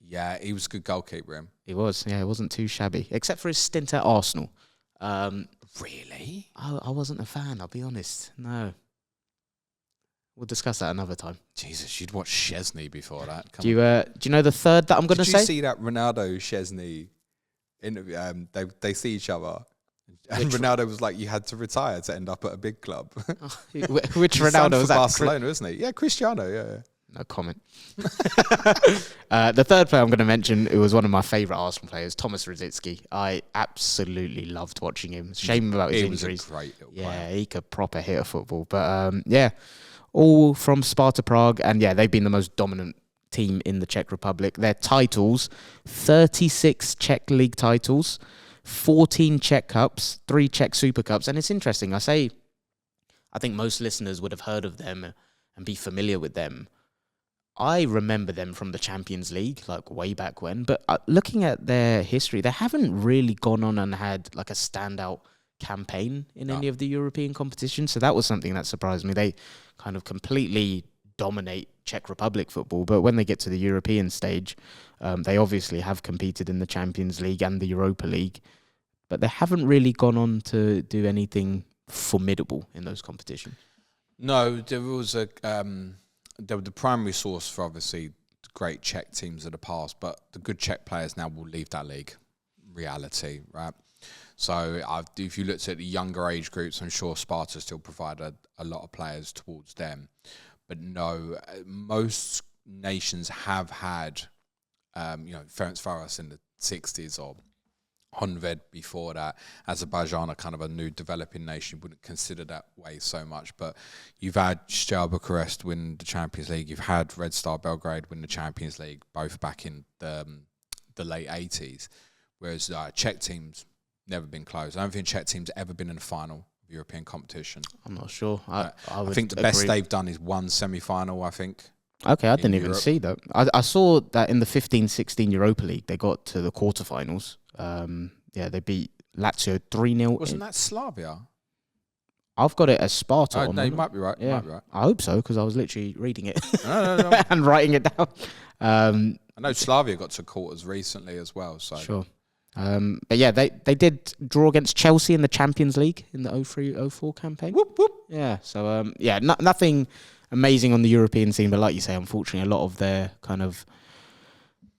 Yeah, he was a good goalkeeper. Him. He was, yeah, it wasn't too shabby, except for his stint at Arsenal. Really? I wasn't a fan, I'll be honest. No. We'll discuss that another time. Jesus, you'd watch Szczesny before that. Do you know the third that I'm going to say? Did you see that Ronaldo Szczesny interview? They see each other. And Ronaldo was like, you had to retire to end up at a big club. Which Ronaldo was that? Barcelona, isn't he? Yeah, Cristiano, yeah. No comment. The third player I'm going to mention, who was one of my favourite Arsenal players, Thomas Rosicky. I absolutely loved watching him. Shame about his injuries. Was a great little yeah, player. he could proper hit a football. But all from Sparta Prague. And yeah, they've been the most dominant team in the Czech Republic. Their titles, 36 Czech league titles, 14 Czech Cups, 3 Czech Super Cups. And it's interesting. I think most listeners would have heard of them and be familiar with them. I remember them from the Champions League, like way back when. But looking at their history, they haven't really gone on and had like a standout campaign in any of the European competitions. So that was something that surprised me. They kind of completely dominate Czech Republic football. But when they get to the European stage, they obviously have competed in the Champions League and the Europa League. But they haven't really gone on to do anything formidable in those competitions. No, there was the primary source for obviously great Czech teams of the past, but the good Czech players now will leave that league. Reality, right? So if you looked at the younger age groups, I'm sure Sparta still provide a lot of players towards them. But no, most nations have had, Ferencváros in the 60s or Honved before that. Azerbaijan are kind of a new developing nation, wouldn't consider that way so much. But you've had Steaua Bucharest win the Champions League. You've had Red Star Belgrade win the Champions League, both back in the late 80s. Whereas Czech teams never been close. I don't think Czech teams ever been in a final of European competition. I'm not sure. I think the best they've done is one semi-final, I think. Okay, I didn't even see that. I saw that in the 15-16 Europa League, they got to the quarterfinals. They beat Lazio 3-0. Wasn't that Slavia? I've got it as Sparta. No, you might be right. Yeah. Might be right. I hope so, because I was literally reading it No. and writing it down. I know Slavia got to quarters recently as well. So sure. But yeah, they did draw against Chelsea in the Champions League in the 03-04 campaign. Whoop, whoop. Yeah, so nothing amazing on the European scene, but like you say, unfortunately, a lot of their kind of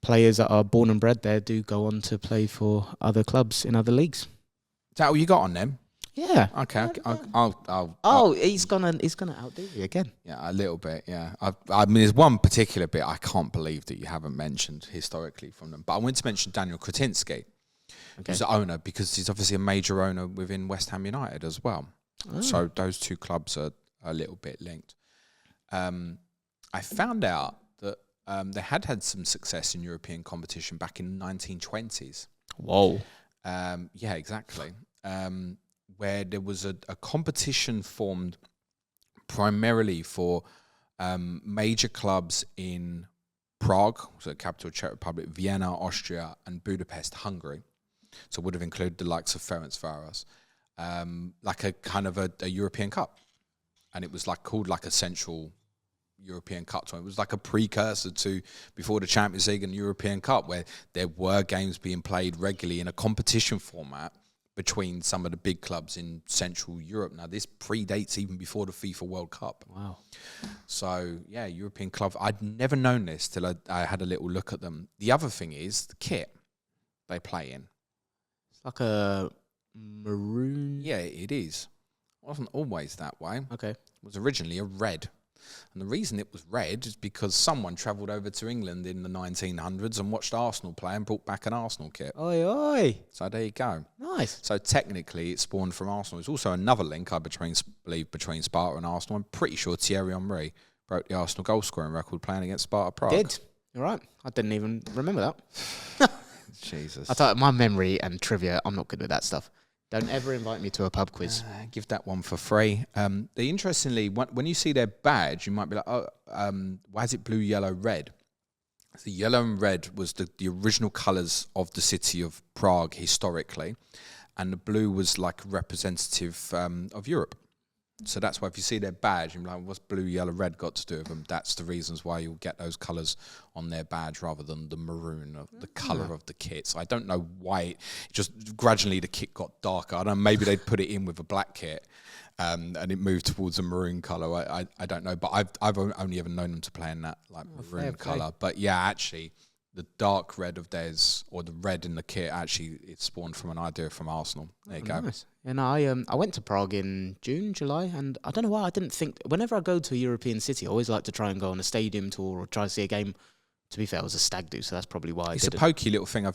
players that are born and bred there do go on to play for other clubs in other leagues. Is that all you got on them? Yeah. Okay. I'll he's gonna outdo you again. Yeah, a little bit. Yeah. I mean, there's one particular bit I can't believe that you haven't mentioned historically from them, but I wanted to mention Daniel Kretinsky, who's the owner, because he's obviously a major owner within West Ham United as well. Oh. So those two clubs are a little bit linked. I found out that they had some success in European competition back in the 1920s. Whoa. Yeah, exactly. Where there was a competition formed primarily for major clubs in Prague, so the capital of Czech Republic, Vienna, Austria, and Budapest, Hungary. So it would have included the likes of Ferencváros, like a kind of a European Cup. And it was called a central European Cup tournament. It was like a precursor to before the Champions League and European Cup, where there were games being played regularly in a competition format between some of the big clubs in Central Europe. Now, this predates even before the FIFA World Cup. Wow. So, yeah, European club. I'd never known this till I had a little look at them. The other thing is the kit they play in. It's like a maroon. Yeah, it is. It wasn't always that way. Okay. It was originally a red. And the reason it was red is because someone travelled over to England in the 1900s and watched Arsenal play and brought back an Arsenal kit. Oi, oi. So there you go. Nice. So technically it spawned from Arsenal. There's also another link, I believe, between Sparta and Arsenal. I'm pretty sure Thierry Henry broke the Arsenal goal scoring record playing against Sparta Prague. Did? You're right. I didn't even remember that. Jesus. I thought my memory and trivia, I'm not good with that stuff. Don't ever invite me to a pub quiz. Give that one for free. Interestingly, when you see their badge, you might be like, why is it blue, yellow, red? The yellow and red was the original colours of the city of Prague historically, and the blue was like representative of Europe. So that's why if you see their badge, you're like, what's blue, yellow, red got to do with them? That's the reasons why you'll get those colours on their badge rather than the maroon, of the colour of the kit. So I don't know why. Just gradually the kit got darker. I don't know, maybe they'd put it in with a black kit and it moved towards a maroon colour. I don't know. But I've only ever known them to play in that maroon colour. But yeah, actually, the dark red of theirs, or the red in the kit, actually it spawned from an idea from Arsenal. There you go. Nice. And I went to Prague in June, July, and I don't know why I didn't think. Whenever I go to a European city, I always like to try and go on a stadium tour or try to see a game. To be fair, it was a stag do, so that's probably why It's I did a pokey little thing.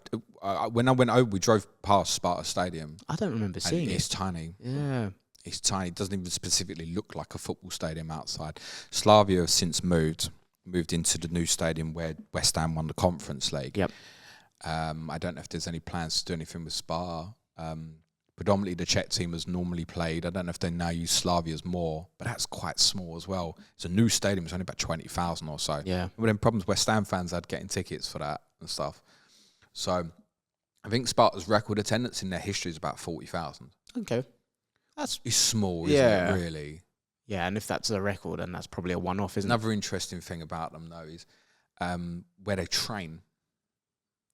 When I went over, we drove past Sparta Stadium. I don't remember seeing it. It's tiny. Yeah. It's tiny. It doesn't even specifically look like a football stadium outside. Slavia have since moved into the new stadium where West Ham won the Conference League. Yep. I don't know if there's any plans to do anything with Sparta. Predominantly the Czech team has normally played. I don't know if they now use Slavia's more, but that's quite small as well. It's a new stadium. It's only about 20,000 or so. Yeah. Well, then problems West Ham fans had getting tickets for that and stuff. So I think Sparta's record attendance in their history is about 40,000. Okay. It's small, isn't it, really? Yeah, and if that's a record, then that's probably a one-off, isn't Another interesting thing about them, though, is where they train.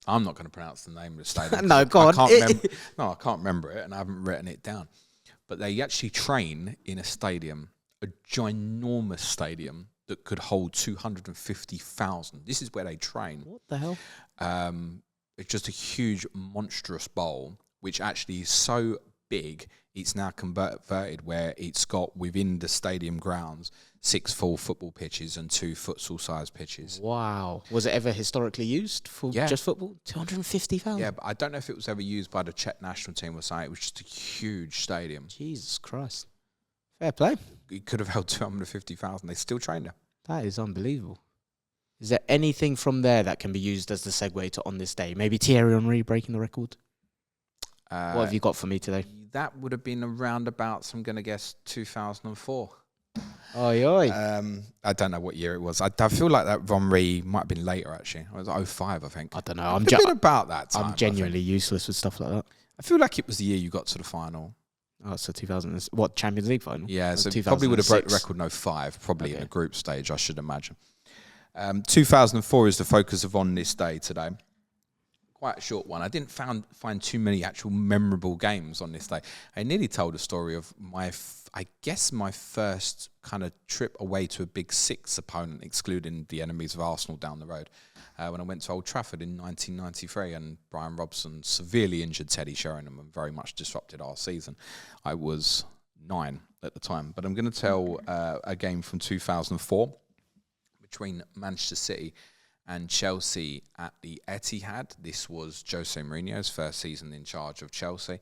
I'm not going to pronounce the name of the stadium. No, go on. I can't remember it, and I haven't written it down. But they actually train in a stadium, a ginormous stadium that could hold 250,000. This is where they train. What the hell? It's just a huge, monstrous bowl, which actually is so big, it's now converted where it's got within the stadium grounds 6 full football pitches and 2 futsal-sized pitches. Wow. Was it ever historically used for just football? 250,000? Yeah, but I don't know if it was ever used by the Czech national team or something. It was just a huge stadium. Jesus Christ. Fair play. It could have held 250,000. They still train there. That is unbelievable. Is there anything from there that can be used as the segue to on this day? Maybe Thierry Henry breaking the record? What have you got for me today? That would have been around about, I'm going to guess, 2004. Oi, oi. I don't know what year it was. I feel like that Henry might have been later, actually. It was 05, I think. I don't know. I'm been about that time. I'm genuinely useless with stuff like that. I feel like it was the year you got to the final. Oh, so 2000. What, Champions League final? Yeah, so probably would have broke the record in 05, probably in a group stage, I should imagine. 2004 is the focus of On This Day today. Quite a short one. I didn't find too many actual memorable games on this day. I nearly told a story of my first kind of trip away to a Big Six opponent, excluding the enemies of Arsenal down the road, when I went to Old Trafford in 1993 and Brian Robson severely injured Teddy Sheringham and very much disrupted our season. I was 9 at the time. But I'm going to tell a game from 2004 between Manchester City and Chelsea at the Etihad. This was Jose Mourinho's first season in charge of Chelsea,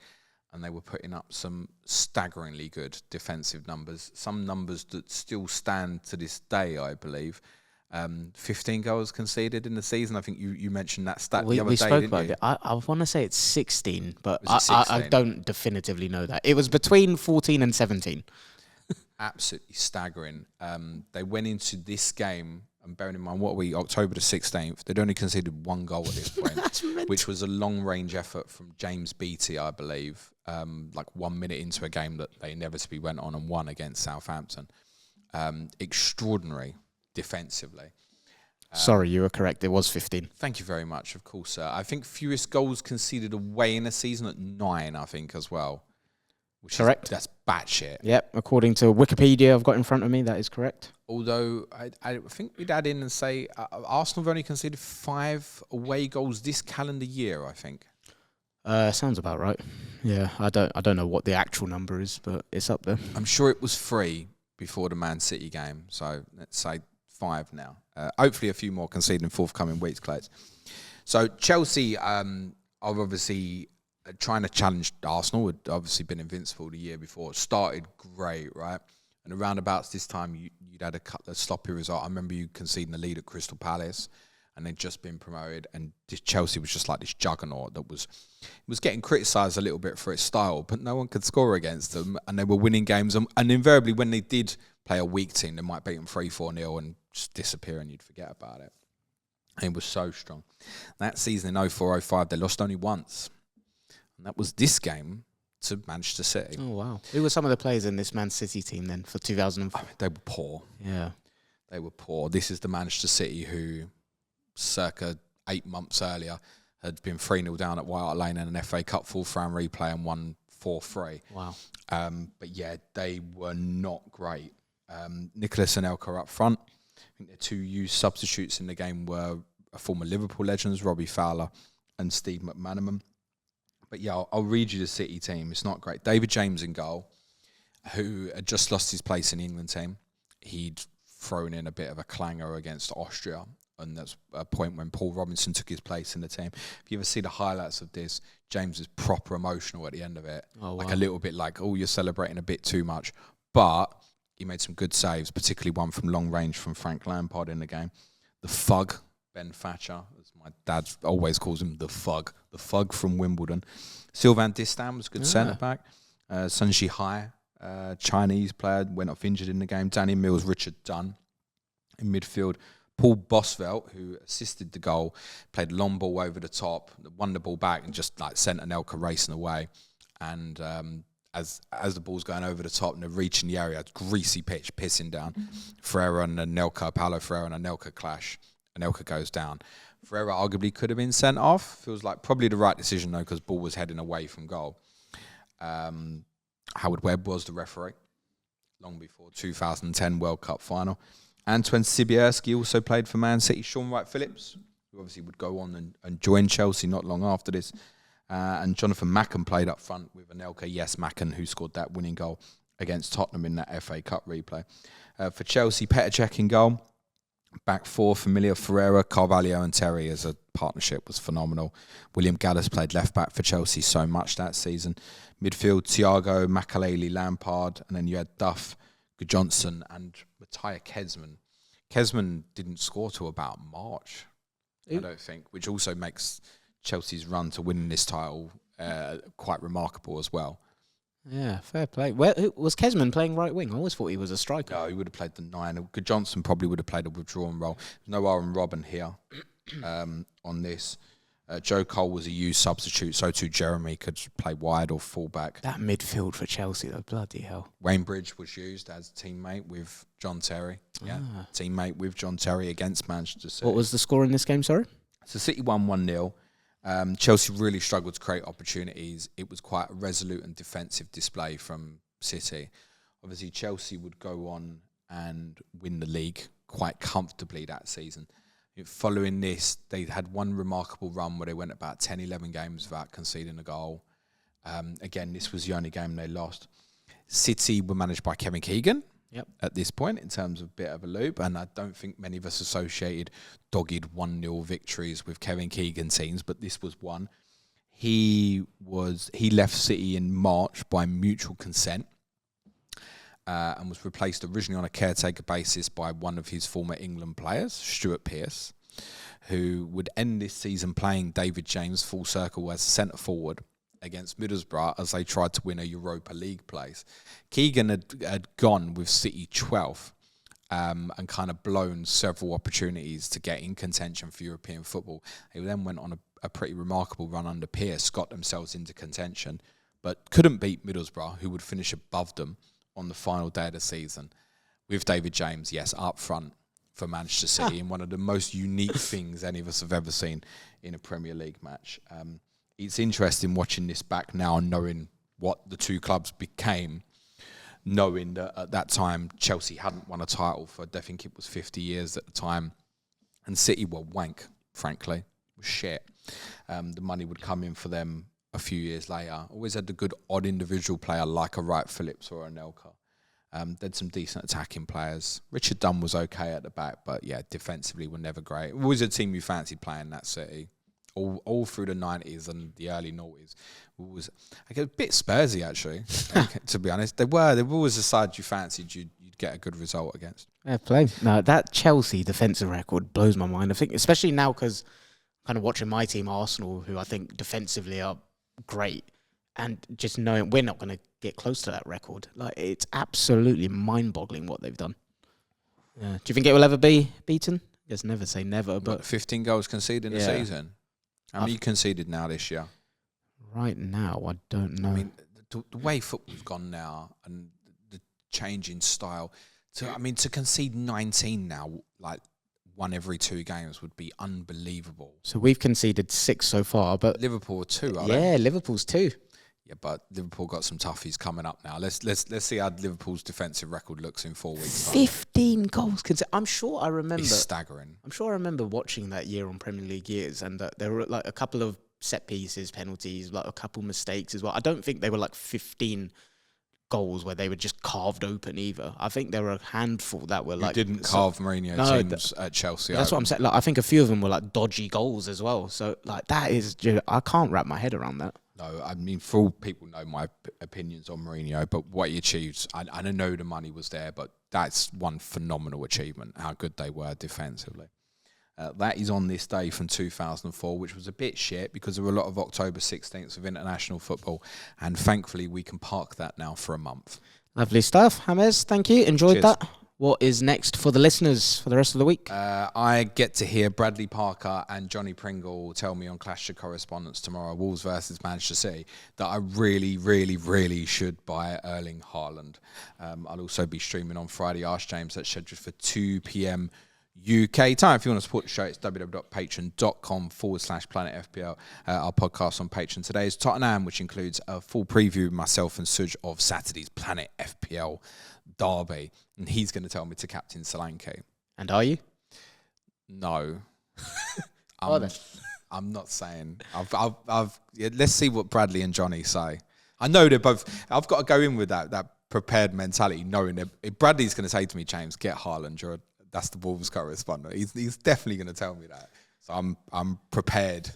and they were putting up some staggeringly good defensive numbers, some numbers that still stand to this day, I believe. 15 goals conceded in the season. I think you mentioned that stat the other day, we spoke didn't about you? it. I want to say it's 16, but Was it 16? I don't definitively know that. It was between 14 and 17. Absolutely staggering. They went into this game, and bearing in mind, what are we, October the 16th, they'd only conceded 1 goal at this point, which was a long-range effort from James Beattie, I believe, like 1 minute into a game that they inevitably went on and won against Southampton. Extraordinary defensively. Sorry, you were correct. It was 15. Thank you very much, of course, sir. I think fewest goals conceded away in a season at 9, I think, as well. Correct. That's batshit. Yep, according to Wikipedia I've got in front of me, that is correct. Although I think we'd add in and say Arsenal have only conceded 5 away goals this calendar year, I think. Sounds about right. Yeah, I don't know what the actual number is, but it's up there. I'm sure it was 3 before the Man City game, so let's say 5 now. Hopefully a few more conceded in forthcoming weeks, Clates. So Chelsea are obviously trying to challenge Arsenal. Had obviously been invincible the year before. It started great, right? And around about this time, you'd had a couple of sloppy results. I remember you conceding the lead at Crystal Palace, and they'd just been promoted. And Chelsea was just like this juggernaut that was getting criticised a little bit for its style, but no one could score against them, and they were winning games. And invariably, when they did play a weak team, they might beat them 3-4-0 and just disappear, and you'd forget about it. And it was so strong. That season in 04-05, they lost only once. And that was this game to Manchester City. Oh, wow. Who were some of the players in this Man City team then for 2004? They were poor. Yeah. They were poor. This is the Manchester City who, circa 8 months earlier, had been 3-0 down at White Hart Lane in an FA Cup full-round replay and won 4-3. Wow. But yeah, they were not great. Nicholas and Elka up front. I think their 2 used substitutes in the game were former Liverpool legends, Robbie Fowler and Steve McManaman. But yeah, I'll read you the City team. It's not great. David James in goal, who had just lost his place in the England team. He'd thrown in a bit of a clanger against Austria, and that's a point when Paul Robinson took his place in the team. If you ever see the highlights of this, James is proper emotional at the end of it. Oh, like wow. a little bit like, oh, you're celebrating a bit too much. But he made some good saves, particularly one from long range from Frank Lampard in the game. The Fug, Ben Thatcher, as my dad always calls him, the Fug from Wimbledon. Sylvain Distin was a good centre-back. Sunji Hai, Chinese player, went off injured in the game. Danny Mills, Richard Dunn in midfield. Paul Bosvelt, who assisted the goal, played long ball over the top, won the ball back and just like sent Anelka racing away. And as the ball's going over the top and they're reaching the area, greasy pitch, pissing down. Ferreira and Anelka, Paulo Ferreira and Anelka clash. Anelka goes down. Ferreira arguably could have been sent off. Feels like probably the right decision though, because ball was heading away from goal. Howard Webb was the referee long before 2010 World Cup final. Antoine Sibierski also played for Man City. Sean Wright-Phillips, who obviously would go on and join Chelsea not long after this. And Jonathan Macken played up front with Anelka. Yes, Macken, who scored that winning goal against Tottenham in that FA Cup replay. For Chelsea, Petr Cech in goal. Back four, Familia, Ferreira, Carvalho and Terry as a partnership was phenomenal. William Gallas played left-back for Chelsea so much that season. Midfield, Thiago, Makaleli, Lampard, and then you had Duff, Johnson and Mattia Kesman. Kesman didn't score till about March, I don't think, which also makes Chelsea's run to winning this title quite remarkable as well. Yeah, fair play. Where was Kesman playing right wing? I always thought he was a striker. No, he would have played the 9. Good Johnson probably would have played a withdrawn role. There's no Aaron Robben here on this. Joe Cole was a used substitute, so too Jeremy could play wide or fullback. That midfield for Chelsea, though, bloody hell. Wayne Bridge was used as teammate with John Terry. Yeah, teammate with John Terry against Manchester City. What was the score in this game, sorry? So City won 1-0. Chelsea really struggled to create opportunities. It was quite a resolute and defensive display from City. Obviously, Chelsea would go on and win the league quite comfortably that season. Following this, they had one remarkable run where they went about 10, 11 games without conceding a goal. Again, this was the only game they lost. City were managed by Kevin Keegan at this point in terms of a bit of a loop, and I don't think many of us associated dogged 1-0 victories with Kevin Keegan teams, but this was one. He left City in March by mutual consent and was replaced originally on a caretaker basis by one of his former England players, Stuart Pearce, who would end this season playing David James full circle as centre forward against Middlesbrough as they tried to win a Europa League place. Keegan had gone with City 12th and kind of blown several opportunities to get in contention for European football. They then went on a pretty remarkable run under Pearce, got themselves into contention, but couldn't beat Middlesbrough, who would finish above them on the final day of the season, with David James, yes, up front for Manchester City, in one of the most unique things any of us have ever seen in a Premier League match. It's interesting watching this back now and knowing what the two clubs became, knowing that at that time Chelsea hadn't won a title for, I think it was 50 years at the time, and City were wank, frankly, it was shit. The money would come in for them a few years later. Always had the good odd individual player like a Wright-Phillips or an Anelka. They had some decent attacking players. Richard Dunn was okay at the back, but yeah, defensively were never great. It was a team you fancied playing that City. All through the 90s and the early noughties. It was a bit Spursy, actually, to be honest. They were always a side you fancied you'd get a good result against. Fair play. No, that Chelsea defensive record blows my mind. I think, especially now, because kind of watching my team, Arsenal, who I think defensively are great, and just knowing we're not going to get close to that record. Like, it's absolutely mind-boggling what they've done. Yeah. Do you think it will ever be beaten? I guess never say never, but 15 goals conceded in the season. How many you conceded now this year? Right now, I don't know. I mean, the way football's gone now and the change in style. To concede 19 now, like one every 2 games, would be unbelievable. So we've conceded 6 so far, but Liverpool are 2, are they? Yeah, Liverpool's 2. Yeah, but Liverpool got some toughies coming up now. Let's see how Liverpool's defensive record looks in 4 weeks' time. 15 goals. I'm sure I remember. It's staggering. I'm sure I remember watching that year on Premier League years, and there were like a couple of set pieces, penalties, like a couple mistakes as well. I don't think they were like 15 goals where they were just carved open either. I think there were a handful that were like... didn't carve Mourinho teams at Chelsea. That's what I'm saying. Like, I think a few of them were like dodgy goals as well. So like that is... I can't wrap my head around that. No, I mean, for all people know my opinions on Mourinho, but what he achieved, I know the money was there, but that's one phenomenal achievement, how good they were defensively. That is on this day from 2004, which was a bit shit because there were a lot of October 16th of international football, and thankfully we can park that now for a month. Lovely stuff, James. Thank you. Enjoyed Cheers. that. What is next for the listeners for the rest of the week? I get to hear Bradley Parker and Jonny Pringle tell me on Clash of Correspondents tomorrow, Wolves versus Manchester City, that I really, really, really should buy Erling Haaland. I'll also be streaming on Friday. Ask James. That's scheduled for 2 p.m. UK time. If you want to support the show, it's www.patreon.com/Planet FPL. Our podcast on Patreon today is Tottenham, which includes a full preview of myself and Suj of Saturday's Planet FPL derby. And he's going to tell me to captain Solanke. And are you? No. I'm not saying. Let's see what Bradley and Jonny say. I know they're both. I've got to go in with that prepared mentality, knowing that if Bradley's going to say to me, James, get Haaland. That's the Wolves correspondent. He's definitely going to tell me that. So I'm prepared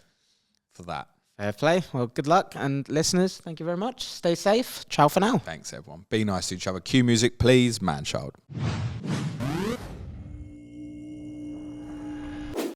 for that. Fair play. Well, good luck. And listeners, thank you very much. Stay safe. Ciao for now. Thanks, everyone. Be nice to each other. Cue music, please. Man child.